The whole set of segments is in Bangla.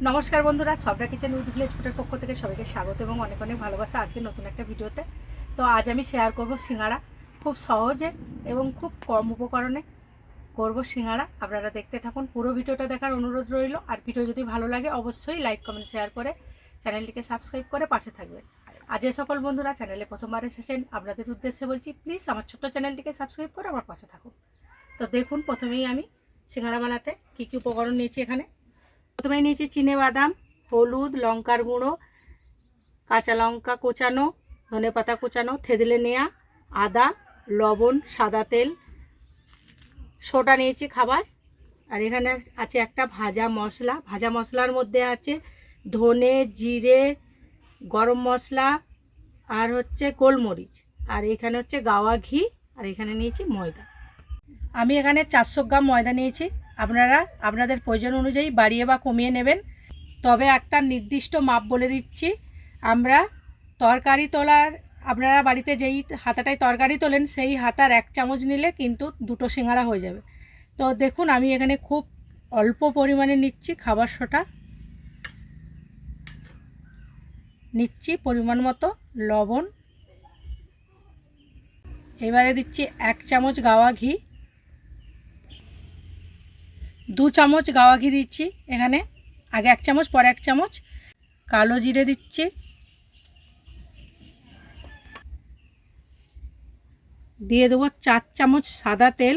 নমস্কার বন্ধুরা, সবরা কিচেন উইথ ভিলেজ ফুডের পক্ষ থেকে সবাইকে স্বাগত এবং অনেক অনেক ভালোবাসা আজকে নতুন একটা ভিডিওতে। তো আজ আমি শেয়ার করব সিঙ্গাড়া। খুব সহজে এবং খুব কম উপকরণে করব সিঙ্গাড়া। আপনারা দেখতে থাকুন, পুরো ভিডিওটা দেখার অনুরোধ রইল। আর ভিডিও যদি ভালো লাগে অবশ্যই লাইক কমেন্ট শেয়ার করে চ্যানেলটিকে সাবস্ক্রাইব করে পাশে থাকবেন। আর যে সকল বন্ধুরা চ্যানেলে প্রথমবার এসেছেন আপনাদের উদ্দেশ্যে বলছি, প্লিজ আমার ছোট্ট চ্যানেলটিকে সাবস্ক্রাইব করে আমার পাশে থাকুন। তো দেখুন, প্রথমেই আমি সিঙ্গাড়া বানাতে কী কী উপকরণ নিয়েছি। এখানে প্রথমে নিয়েছি চিনেবাদাম, হলুদ, লঙ্কার গুঁড়ো, কাঁচা লঙ্কা কোচানো, ধনেপাতা কোচানো, থেদলে নেওয়া, আদা, লবণ, সাদা তেল, সোডা নিয়েছি খাবার। আর এখানে আছে একটা ভাজা মশলা। ভাজা মশলার মধ্যে আছে ধনে, জিরে, গরম মশলা আর হচ্ছে গোলমরিচ। আর এখানে হচ্ছে গাওয়া ঘি। আর এখানে নিয়েছি ময়দা। আমি এখানে 400 গ্রাম ময়দা নিয়েছি। আপনারা আপনাদের প্রয়োজন অনুযায়ী বাড়িয়ে বা কমিয়ে নেবেন। তবে একটা নির্দিষ্ট মাপ বলে দিচ্ছি, আমরা তরকারি তোলার, আপনারা বাড়িতে যেই হাতাটায় তরকারি তোলেন সেই হাতার 1 চামচ নিলে কিন্তু দুটো সিঙ্গাড়া হয়ে যাবে। তো দেখুন, আমি এখানে খুব অল্প পরিমাণে নিচ্ছি। খাবার সোডা নিচ্ছি, পরিমাণ মতো লবণ। এবারে দিচ্ছি 1 চামচ গাওয়া ঘি, 2 চামচ গাওয়া ঘি দিচ্ছি এখানে, আগে 1 চামচ পরে 1 চামচ। কালো জিরে দিচ্ছি, দিয়ে দেবো 4 চামচ সাদা তেল।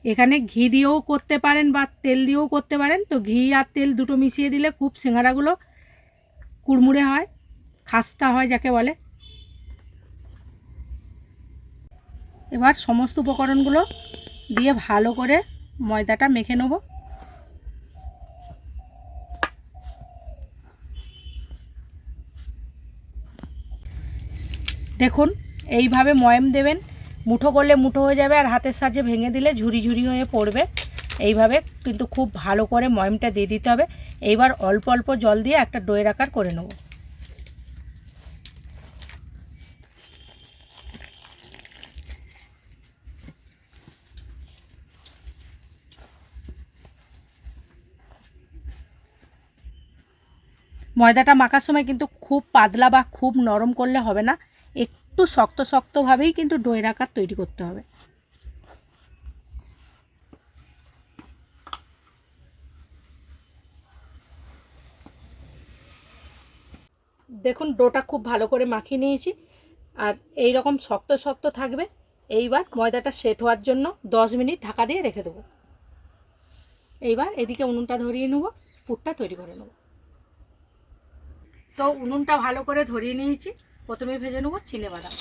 এখানে ঘি দিয়েও করতে পারেন বা তেল দিয়েও করতে পারেন। তো ঘি আর তেল দুটো মিশিয়ে দিলে খুব সিঙ্গাড়াগুলো কুড়মুড়ে হয়, খাস্তা হয় যাকে বলে। এবার সমস্ত উপকরণগুলো দিয়ে ভালো করে ময়দাটা মেখে নেব। দেখুন, এইভাবে ময়াম দেবেন। মুঠো করলে মুঠো হয়ে যাবে, আর হাতের সাহায্যে ভেঙে দিলে ঝুরি ঝুরি হয়ে পড়বে। এইভাবে কিন্তু খুব ভালো করে ময়ামটা দিয়ে দিতে হবে। এইবার অল্প অল্প জল দিয়ে একটা ডোয়ের আকার করে নেব। ময়দাটা মাখার সময় কিন্তু খুব পাতলা বা খুব নরম করলে হবে না, একটু শক্ত শক্তভাবেই কিন্তু ডোয়ের আকার তৈরি করতে হবে। দেখুন, ডোটা খুব ভালো করে মাখিয়ে নিয়েছি, আর এই রকম শক্ত শক্ত থাকবে। এইবার ময়দাটা সেট হওয়ার জন্য 10 মিনিট ঢাকা দিয়ে রেখে দেবো। এইবার এদিকে উনুনটা ধরিয়ে নেব, পুরটা তৈরি করে নেব। তো উনুনটা ভালো করে ধরিয়ে নিয়েছি। প্রথমে ভেজে নেব চিনেবাদাম।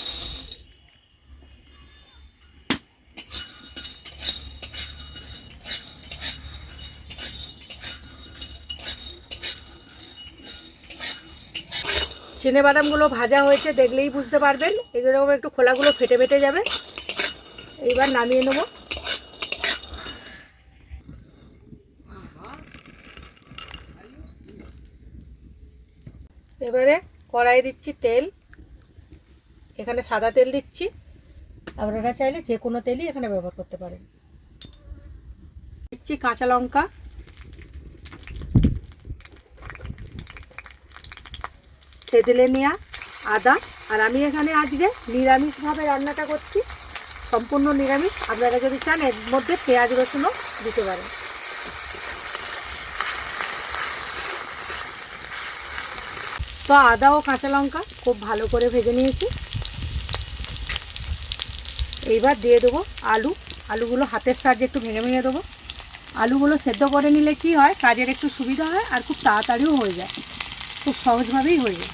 চিনেবাদামগুলো ভাজা হয়েছে দেখলেই বুঝতে পারবেন, এরকম একটু খোলাগুলো ফেটে ফেটে যাবে। এইবার নামিয়ে নেব। এবারে কড়াই দিচ্ছি তেল। এখানে সাদা তেল দিচ্ছি, আপনারা চাইলে যে কোনো তেলই এখানে ব্যবহার করতে পারেন। দিচ্ছি কাঁচা লঙ্কা, থেদলে নেওয়া আদা। আর আমি এখানে আজকে নিরামিষভাবে রান্নাটা করছি, সম্পূর্ণ নিরামিষ। আপনারা যদি চান এর মধ্যে পেঁয়াজ রসুনও দিতে পারেন। তো আদা ও কাঁচা লঙ্কা খুব ভালো করে ভেজে নিয়েছি। এইবার দিয়ে দেবো আলু। আলুগুলো হাতের সাহায্যে একটু ভেঙে ভেঙে দেবো। আলুগুলো সেদ্ধ করে নিলে কি হয়, কাজের একটু সুবিধা হয় আর খুব তাড়াতাড়িও হয়ে যায়, খুব সহজভাবেই হয়ে যায়।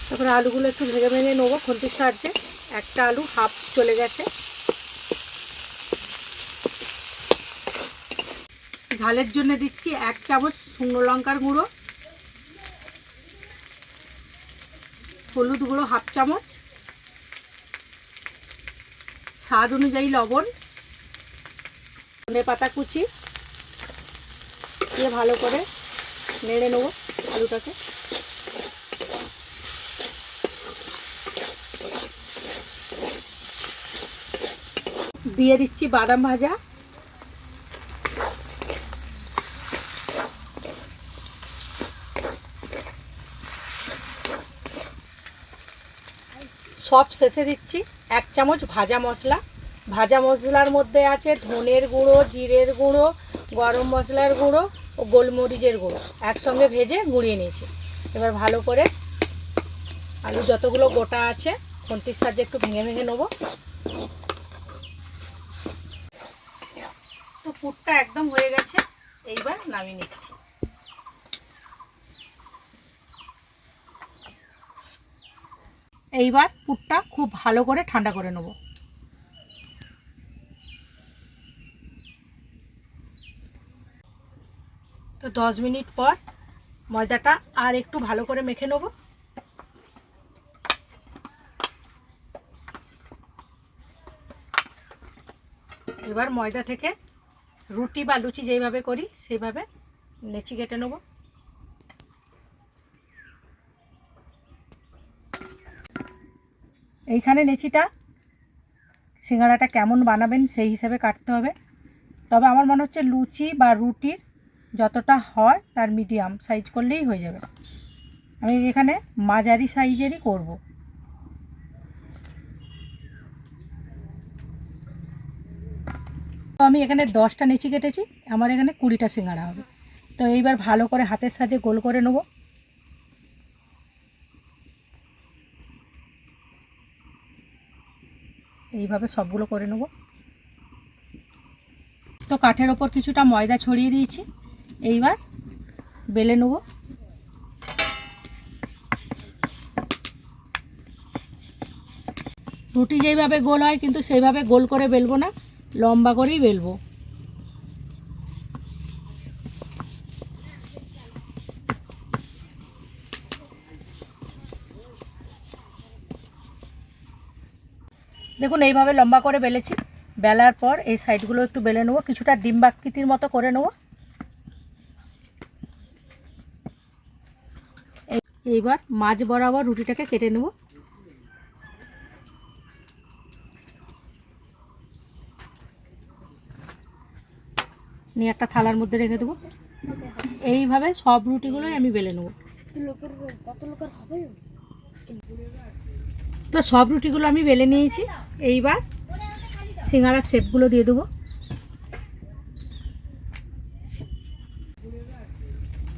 তারপরে আলুগুলো একটু ভেঙে ভেঙে নেবো খুন্তির সাহায্যে। একটা আলু হাফ চলে গেছে। ঝালের জন্য দিচ্ছি 1 চামচ শুকনো লঙ্কার গুঁড়ো, হলুদ গুঁড়ো হাফ চামচ, স্বাদ অনুযায়ী লবণ, ধনেপাতা কুচি দিয়ে ভালো করে নেড়ে নেবো আলুটাকে। দিয়ে দিচ্ছি বাদাম ভাজা, সব শেষে দিচ্ছি 1 চামচ ভাজা মশলা। ভাজা মশলার মধ্যে আছে ধনের গুঁড়ো, জিরের গুঁড়ো, গরম মশলার গুঁড়ো ও গোলমরিচের গুঁড়ো একসঙ্গে ভেজে গুঁড়িয়ে নিয়েছি। এবার ভালো করে আলু যতগুলো গোটা আছে খুন্তির সাহায্যে একটু ভেঙে ভেঙে নেব। তো পুরটা একদম হয়ে গেছে, এইবার নামিয়ে নিচ্ছি। এইবার পুরটা খুব ভালো করে ঠান্ডা করে নেব। তো 10 মিনিট পর ময়দাটা আর একটু ভালো করে মেখে নেব। এবার ময়দা থেকে রুটি বা লুচি যেইভাবে করি সেইভাবে লেচি কেটে নেব। এইখানে লেচিটা সিঙ্গাড়াটা কেমন বানাবেন সেই হিসাবে কাটতে হবে। তবে আমার মনে হচ্ছে লুচি বা রুটির যতটা হয় তার মিডিয়াম সাইজ করলেই হয়ে যাবে। আমি এখানে মাঝারি সাইজেরই করব। তো আমি এখানে 10টা লেচি কেটেছি, আমার এখানে 20টা সিঙ্গাড়া হবে। তো এইবার ভালো করে হাতের সাহায্যে গোল করে নেব। এইভাবে সবগুলো করে নেব। তো কাঠের ওপর কিছুটা ময়দা ছড়িয়ে দিয়েছি, এইবার বেলে নেব। রুটি যেইভাবে গোল হয় কিন্তু সেইভাবে গোল করে বেলবো না, লম্বা করেই বেলবো। দেখুন এইভাবে লম্বা করে বেলেছি। বেলার পর এই সাইডগুলো একটু বেলে নেবো, কিছুটা ডিম্বাকৃতির মতো করে নেব। এইবার মাঝ বরাবর রুটিটাকে কেটে নেব। নিয়ে একটা থালার মধ্যে রেখে দেবো। এইভাবে সব রুটিগুলোই আমি বেলে নেব। তো সব রুটিগুলো আমি বেলে নিয়েছি। এইবার সিঙ্গাড়ার শেপগুলো দিয়ে দেবো।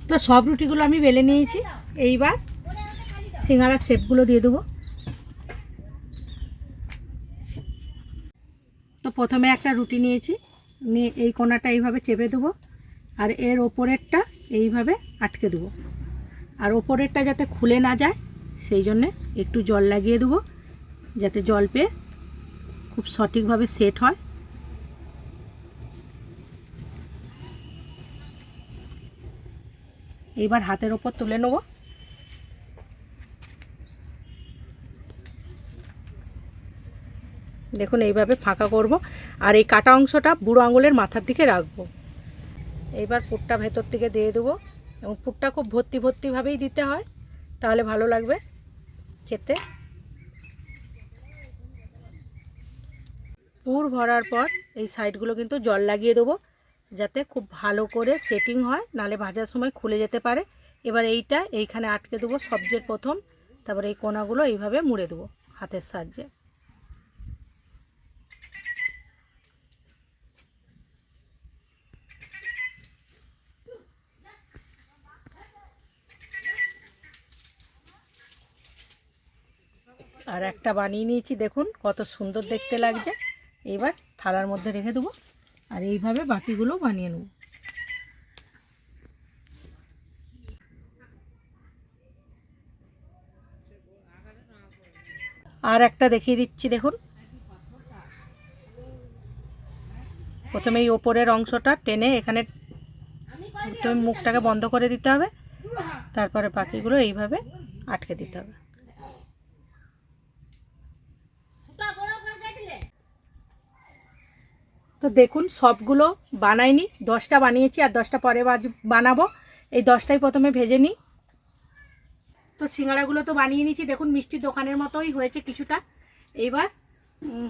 তো সব রুটিগুলো আমি বেলে নিয়েছি, এইবার সিঙ্গাড়ার শেপগুলো দিয়ে দেবো। তো প্রথমে একটা রুটি নিয়েছি, নিয়ে এই কোণাটা এইভাবে চেপে দেবো, আর এর ওপরেরটা এইভাবে আটকে দেবো। আর ওপরেরটা যাতে খুলে না যায় সেই জন্যে একটু জল লাগিয়ে দেবো, যাতে জল পেয়ে খুব সঠিকভাবে সেট হয়। এইবার হাতের ওপর তুলে নেব। দেখুন এইভাবে ফাঁকা করব, আর এই কাটা অংশটা বুড়ো আঙুলের মাথার দিকে রাখবো। এইবার পুরটা ভেতর থেকে দিয়ে দেবো, এবং পুরটা খুব ভর্তি ভর্তিভাবেই দিতে হয়, তাহলে ভালো লাগবে খেতে। পুর ভরার পর এই সাইডগুলো কিন্তু জল লাগিয়ে দেবো, যাতে খুব ভালো করে সেটিং হয়, নালে ভাজার সময় খুলে যেতে পারে। এবার এইখানে আটকে দেবো সবচেয়ে প্রথম, তারপরে এই কোণাগুলো এইভাবে মুড়ে দেবো হাতের সাহায্যে। আর একটা বানিয়ে নিয়েছি, দেখুন কত সুন্দর দেখতে লাগছে। এবার থালার মধ্যে রেখে দেবো, আর এইভাবে বাকিগুলো বানিয়ে নেব। আর একটা দেখিয়ে দিচ্ছি, দেখুন প্রথমে এই ওপরের অংশটা টেনে এখানে মুখটাকে বন্ধ করে দিতে হবে, তারপরে বাকিগুলো এইভাবে আটকে দিতে হবে। তো দেখুন সবগুলো বানাইনি, 10টা বানিয়েছি আর 10টা পরে বানাবো। এই 10টাই প্রথমে ভেজে নিই। তো সিঙ্গাড়াগুলো তো বানিয়ে নিয়েছি, দেখুন মিষ্টির দোকানের মতোই হয়েছে কিছুটা। এইবার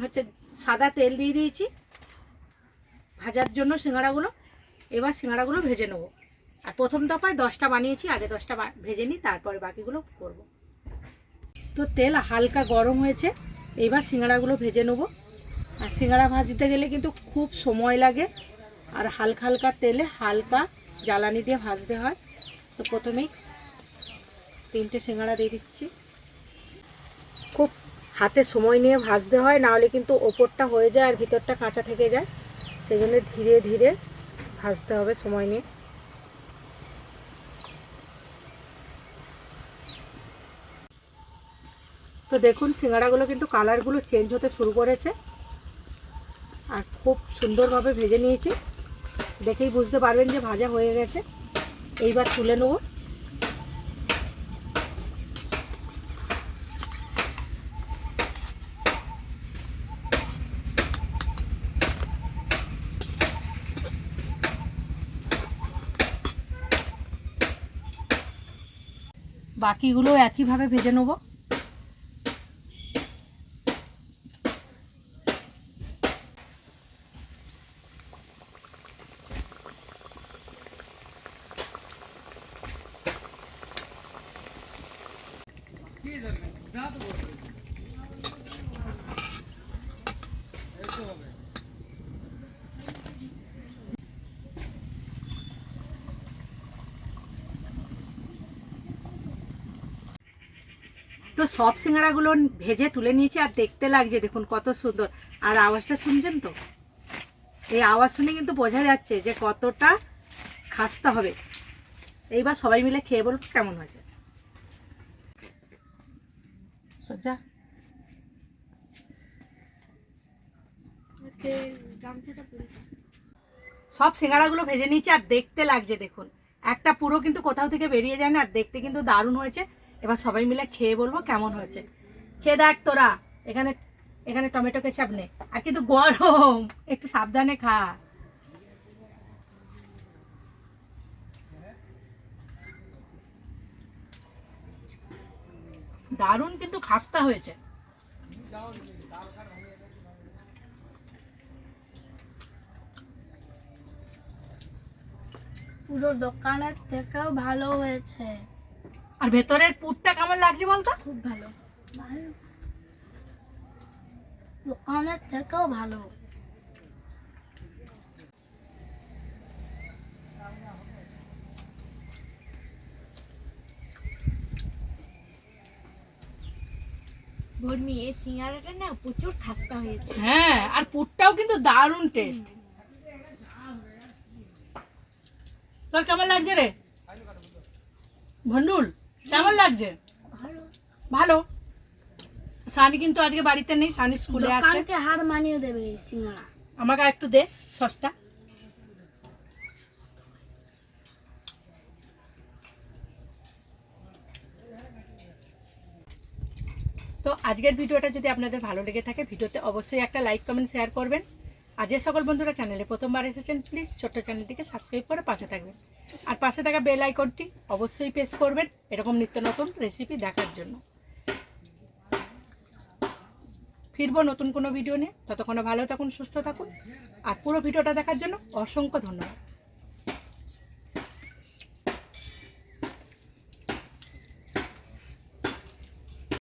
হচ্ছে সাদা তেল দিয়ে দিয়েছি, ভাজার জন্য সিঙ্গাড়াগুলো। এবার সিঙ্গাড়াগুলো ভেজে নেবো। আর প্রথম দফায় 10টা বানিয়েছি, আগে 10টা ভেজে নিই, তারপরে বাকিগুলো করব। তো তেল হালকা গরম হয়েছে, এইবার সিঙ্গাড়াগুলো ভেজে নেবো। আর সিঙ্গাড়া ভাজতে গেলে কিন্তু খুব সময় লাগে, আর হালকা হালকা তেলে হালকা জ্বালানি দিয়ে ভাজতে হয়। তো প্রথমেই 3টে সিঙ্গাড়া দিয়ে দিচ্ছি। খুব হাতে সময় নিয়ে ভাজতে হয়, নাহলে কিন্তু ওপরটা হয়ে যায় আর ভিতরটা কাঁচা থেকে যায়। সেই জন্য ধীরে ধীরে ভাজতে হবে সময় নিয়ে। তো দেখুন সিঙ্গাড়াগুলো কিন্তু কালারগুলো চেঞ্জ হতে শুরু করেছে, আর খুব সুন্দরভাবে ভেজে নিয়েছি। দেখেই বুঝতে পারবেন যে ভাজা হয়ে গেছে। এইবার তুলে নেব। বাকিগুলো একইভাবে ভেজে নেব। তো সব সিঙ্গাড়াগুলো ভেজে তুলে নিয়েছি, আর দেখতে লাগছে দেখুন কত সুন্দর। আর আওয়াজটা শুনছেন তো? এই আওয়াজ শুনে কিন্তু বোঝা যাচ্ছে যে কতটা খাস্তা হবে। এইবার সবাই মিলে খেয়ে বলবো কেমন হয়েছে। সজ্জা সব সিঙ্গাড়াগুলো ভেজে নিয়েছি, আর দেখতে লাগছে দেখুন, একটা পুরো কিন্তু কোথাও থেকে বেরিয়ে যায় না, আর দেখতে কিন্তু দারুণ হয়েছে। এবার সবাই মিলে খেয়ে বলবো কেমন হয়েছে। খেয়ে দেখ তোরা, এখানে এখানে টমেটো কেচাপ নে, আর কিন্তু গরম, একটু সাবধানে খা। দারুণ কিন্তু খাস্তা হয়েছে। পুরো দোকানের থেকেও ভালো হয়েছে। আর ভেতরের পুরটা কেমন লাগছে বলতো? খুব ভালো, দোকানের থেকেও ভালো। ভর্মি এই সিঙ্গাড়াটা না প্রচুর খাস্তা হয়েছে। হ্যাঁ, আর পুরটাও কিন্তু দারুণ টেস্ট। তোর কেমন লাগছে রে ভন্ডুল? কেমন লাগছে? ভালো ভালো। সানি কিন্তু আজকে বাড়িতে নেই, সানি স্কুলে আছে। দোকানকে হার মানিয়ে দেবে এই সিঙ্গাড়া। আমাকে একটু দে সসটা। তো আজকের ভিডিওটা যদি আপনাদের ভালো লেগে থাকে, ভিডিওতে অবশ্যই একটা লাইক কমেন্ট শেয়ার করবেন। আর যে সকল বন্ধুরা চ্যানেলে প্রথমবার এসেছেন, প্লিজ ছোট্ট চ্যানেলটিকে সাবস্ক্রাইব করে পাশে থাকবেন। আর পাশে থাকা বেল আইকনটি অবশ্যই প্রেস করবেন এরকম নিত্য নতুন রেসিপি দেখার জন্য। ফিরবো নতুন কোনো ভিডিও নিয়ে, ততক্ষণে ভালো থাকুন, সুস্থ থাকুন। আর পুরো ভিডিওটা দেখার জন্য অসংখ্য ধন্যবাদ।